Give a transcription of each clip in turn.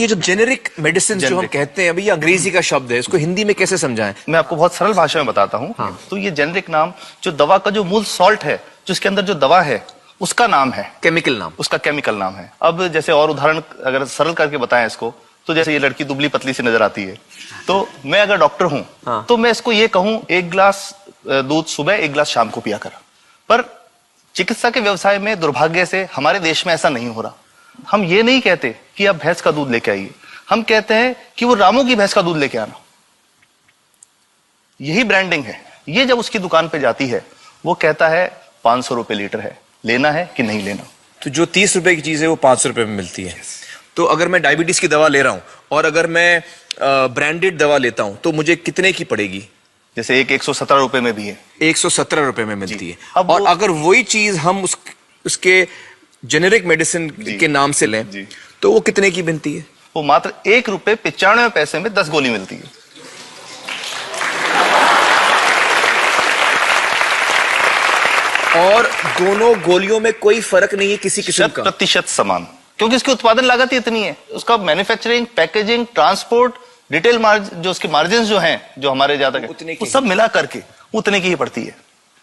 ये जो generic medicine जो हम कहते हैं अभी, ये अंग्रेजी का शब्द है, इसको हिंदी में कैसे समझाएं? मैं आपको बहुत सरल भाषा में बताता हूँ। हाँ। तो ये जेनेरिक नाम जो दवा का जो मूल सॉल्ट है, जो इसके अंदर जो दवा है उसका नाम है, केमिकल नाम, उसका केमिकल नाम है। अब जैसे और उदाहरण अगर सरल करके बताएं इसको, तो जैसे ये लड़की दुबली पतली सी नजर आती है, तो मैं अगर डॉक्टर हूं हाँ। तो मैं इसको ये कहूं 1 गिलास दूध सुबह 1 गिलास शाम को पिया कर। पर चिकित्सा के व्यवसाय में दुर्भाग्य से हमारे देश में ऐसा नहीं हो रहा। हम ये नहीं कहते कि आप भैंस का दूध लेके आइए, हम कहते हैं कि वो रामू की भैंस का दूध लेके आना। यही ब्रांडिंग है। ये जब उसकी दुकान पे जाती है, वो कहता है 500 रुपए लीटर है, लेना है कि नहीं लेना। तो जो 30 रुपए की चीज है वो 500 रुपए में मिलती है। तो अगर मैं डायबिटीज की दवा ले रहा हूं और अगर मैं ब्रांडेड दवा लेता हूं तो मुझे कितने की पड़ेगी? जैसे एक 117 रुपए में भी है, 117 रुपए में मिलती है। अब और अगर वही चीज हम उसके जेनेरिक मेडिसिन के नाम से लें तो वो कितने की बनती है? वो मात्र 1 रुपए 95 पैसे में 10 गोली मिलती है। और दोनों गोलियों में कोई फर्क नहीं है किसी किस्म का? 100% समान, क्योंकि इसकी उत्पादन लागत ही इतनी है। उसका manufacturing, packaging, transport, retail margin, जो उसके मार्जिन जो हैं, जो हमारे ज्यादा वो सब मिला करके उतने की ही पड़ती है।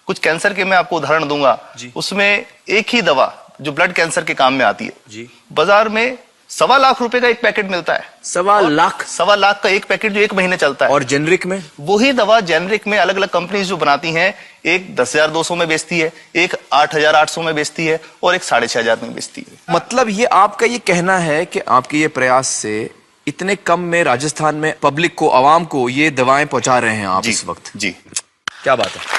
कुछ कैंसर के मैं आपको उदाहरण दूंगा, उसमें एक ही दवा जो ब्लड कैंसर के काम में आती है, बाजार में 1.25 लाख रुपए का एक पैकेट मिलता है। 1.25 लाख का एक पैकेट जो 1 महीने चलता है। और जेनरिक में वही दवा जेनरिक में अलग अलग कंपनीज जो बनाती हैं, एक 10,200 में बेचती है, एक 8,800 में बेचती है और एक 6,500 में बेचती है। मतलब ये आपका ये कहना है कि आपके ये प्रयास से इतने कम में राजस्थान में पब्लिक को, आवाम को ये दवाएं पहुंचा रहे हैं आप इस वक्त? जी, क्या बात है।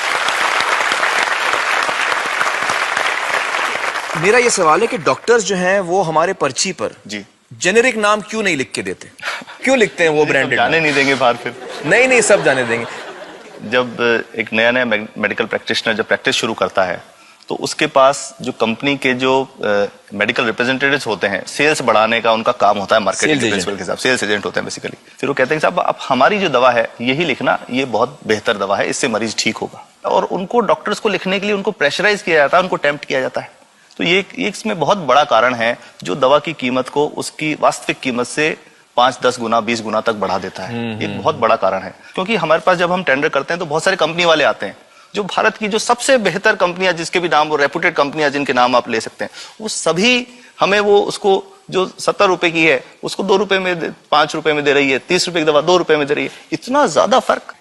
मेरा ये सवाल है कि डॉक्टर्स जो हैं वो हमारे पर्ची पर जेनेरिक नाम क्यों नहीं लिख के देते? क्यों लिखते हैं वो ब्रांडेड? जाने नहीं देंगे बाहर फिर? नहीं, सब जाने देंगे। जब एक नया मेडिकल प्रैक्टिशनर जब प्रैक्टिस शुरू करता है, तो उसके पास जो कंपनी के जो मेडिकल रिप्रेजेंटेटिव्स होते हैं, सेल्स बढ़ाने का उनका काम होता है, मार्केटिंग प्रिंसिपल के हिसाब से सेल्स एजेंट होते हैं बेसिकली। फिर वो कहते हैं कि साहब आप हमारी जो दवा है यही लिखना, ये बहुत बेहतर दवा है, इससे मरीज ठीक होगा। और उनको डॉक्टर्स को लिखने के लिए उनको प्रेशराइज किया जाता है, उनको टेम्प्ट किया जाता है। तो ये इसमें बहुत बड़ा कारण है जो दवा की कीमत को उसकी वास्तविक कीमत से 5-10 गुना 20 गुना तक बढ़ा देता है। एक बहुत बड़ा कारण है, क्योंकि हमारे पास जब हम टेंडर करते हैं तो बहुत सारे कंपनी वाले आते हैं, जो भारत की जो सबसे बेहतर कंपनियां, जिसके भी नाम वो रेपुटेड कंपनियां जिनके नाम आप ले सकते हैं, वो सभी हमें वो उसको जो 70 रुपए की है उसको 2 रुपए में 5 रुपए में दे रही है, 30 रुपए की दवा 2 रुपए में दे रही है। इतना ज्यादा फर्क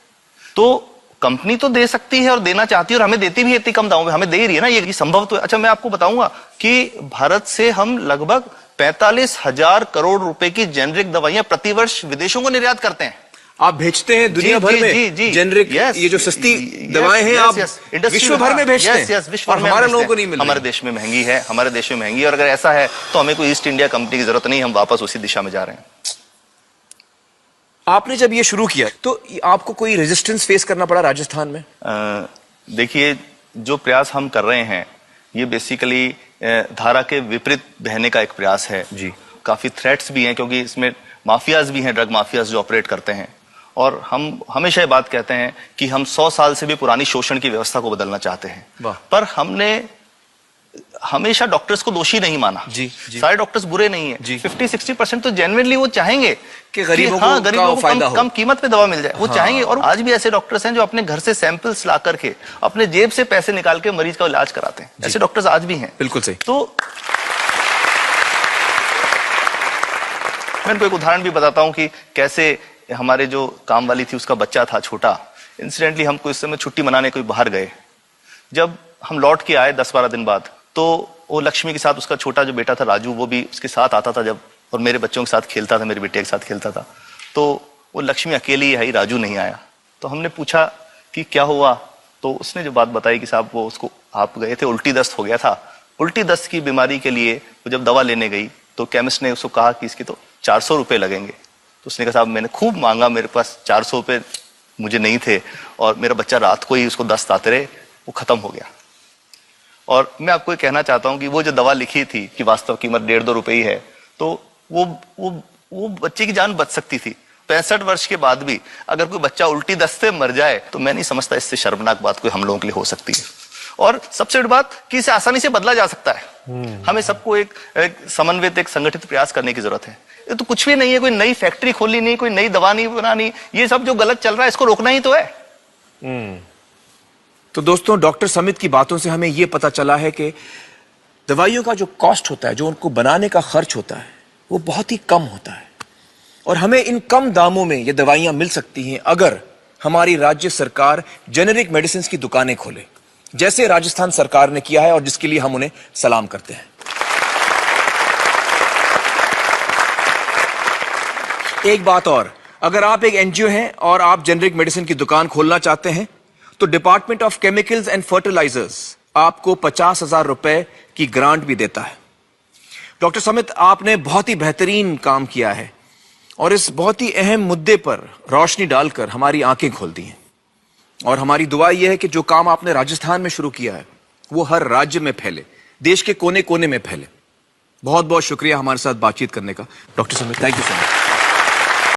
तो कंपनी तो दे सकती है और देना चाहती है और हमें देती भी है इतनी कम दामों में, हमें दे ही रही है ना, ये संभव तो है। अच्छा, मैं आपको बताऊंगा कि भारत से हम लगभग 45,000 करोड़ रुपए की जेनरिक दवाइयां प्रतिवर्ष विदेशों को निर्यात करते हैं। आप भेजते हैं दुनिया भर में जेनरिक, ये जो सस्ती दवाएं हैं आप विश्व भर में भेजते हैं, और हमारे लोगों को नहीं मिल रही। हमारे देश में महंगी है, हमारे देश में महंगी है, और अगर ऐसा है तो हमें कोई ईस्ट इंडिया कंपनी की जरूरत नहीं, हम वापस उसी दिशा में जा रहे हैं। आपने जब ये शुरू किया तो आपको कोई रेजिस्टेंस फेस करना पड़ा राजस्थान में? देखिए, जो प्रयास हम कर रहे हैं ये बेसिकली धारा के विपरीत बहने का एक प्रयास है जी। काफी थ्रेट्स भी हैं, क्योंकि इसमें माफियाज भी हैं, ड्रग माफियाज जो ऑपरेट करते हैं। और हम हमेशा ये बात कहते हैं कि हम 100 साल से भी पुरानी शोषण की व्यवस्था को बदलना चाहते हैं, पर हमने हमेशा डॉक्टर्स को दोषी नहीं माना। सारे डॉक्टर्स बुरे नहीं है। 50-60% तो जेन्युइनली वो चाहेंगे कि गरीबों को कम कीमत पे दवा मिल जाए, वो चाहेंगे। और आज भी ऐसे डॉक्टर्स हैं जो अपने घर से सैंपल्स ला करके अपने जेब से पैसे निकाल के मरीज का इलाज कराते हैं। ऐसे डॉक्टर्स आज भी हैं। बिल्कुल सही। तो मैं इनको एक उदाहरण भी बताता हूँ कि कैसे हमारे जो काम वाली थी उसका बच्चा था छोटा, इंसिडेंटली हमको इस समय छुट्टी मनाने कोई बाहर गए। जब हम लौट के आए 10-12 दिन बाद, तो वो लक्ष्मी के साथ उसका छोटा जो बेटा था राजू, वो भी उसके साथ आता था जब, और मेरे बच्चों के साथ खेलता था, मेरे बेटे के साथ खेलता था। तो वो लक्ष्मी अकेली आई, राजू नहीं आया। तो हमने पूछा कि क्या हुआ, तो उसने जो बात बताई कि साहब वो उसको, आप गए थे, उल्टी दस्त हो गया था। उल्टी दस्त की बीमारी के लिए वो जब दवा लेने गई तो केमिस्ट ने उसको कहा कि इसकी तो 400 रुपये लगेंगे। तो उसने कहा साहब मैंने खूब मांगा, मेरे पास 400 रुपये मुझे नहीं थे, और मेरा बच्चा रात को ही उसको दस्त आते रहे, वो खत्म हो गया। और मैं आपको ये कहना चाहता हूं कि वो जो दवा लिखी थी कि वास्तव कीमत 1.5-2 रुपए ही है, तो वो बच्चे की जान बच सकती थी। 65 वर्ष के बाद भी अगर कोई बच्चा उल्टी दस्त से मर जाए तो मैं नहीं समझता इससे शर्मनाक बात कोई हम लोगों के लिए हो सकती है। और सबसे बड़ी बात कि इसे आसानी से बदला जा सकता है। हमें सबको एक समन्वित, एक संगठित प्रयास करने की जरूरत है। ये तो कुछ भी नहीं है, कोई नई फैक्ट्री खोलनी नहीं, कोई नई दवा नहीं बनानी, ये सब जो गलत चल रहा है इसको रोकना ही तो है। तो दोस्तों, डॉक्टर समित की बातों से हमें यह पता चला है कि दवाइयों का जो कॉस्ट होता है, जो उनको बनाने का खर्च होता है, वो बहुत ही कम होता है और हमें इन कम दामों में ये दवाइयां मिल सकती हैं अगर हमारी राज्य सरकार जेनेरिक मेडिसिन की दुकानें खोले, जैसे राजस्थान सरकार ने किया है और जिसके लिए हम उन्हें सलाम करते हैं। एक बात और, अगर आप एक एनजीओ हैं और आप जेनेरिक मेडिसिन की दुकान खोलना चाहते हैं तो department of chemicals and fertilizers आपको 50,000 रुपए की ग्रांट भी देता है। डॉक्टर समित, आपने बहुत ही बेहतरीन काम किया है और इस बहुत ही अहम मुद्दे पर रोशनी डालकर हमारी आंखें खोल दी हैं और हमारी दुआ यह है कि जो काम आपने राजस्थान में शुरू किया है वो हर राज्य में फैले, देश के कोने कोने में फैले। बहुत बहुत शुक्रिया हमारे साथ बातचीत करने का doctor Samit, thank you so much.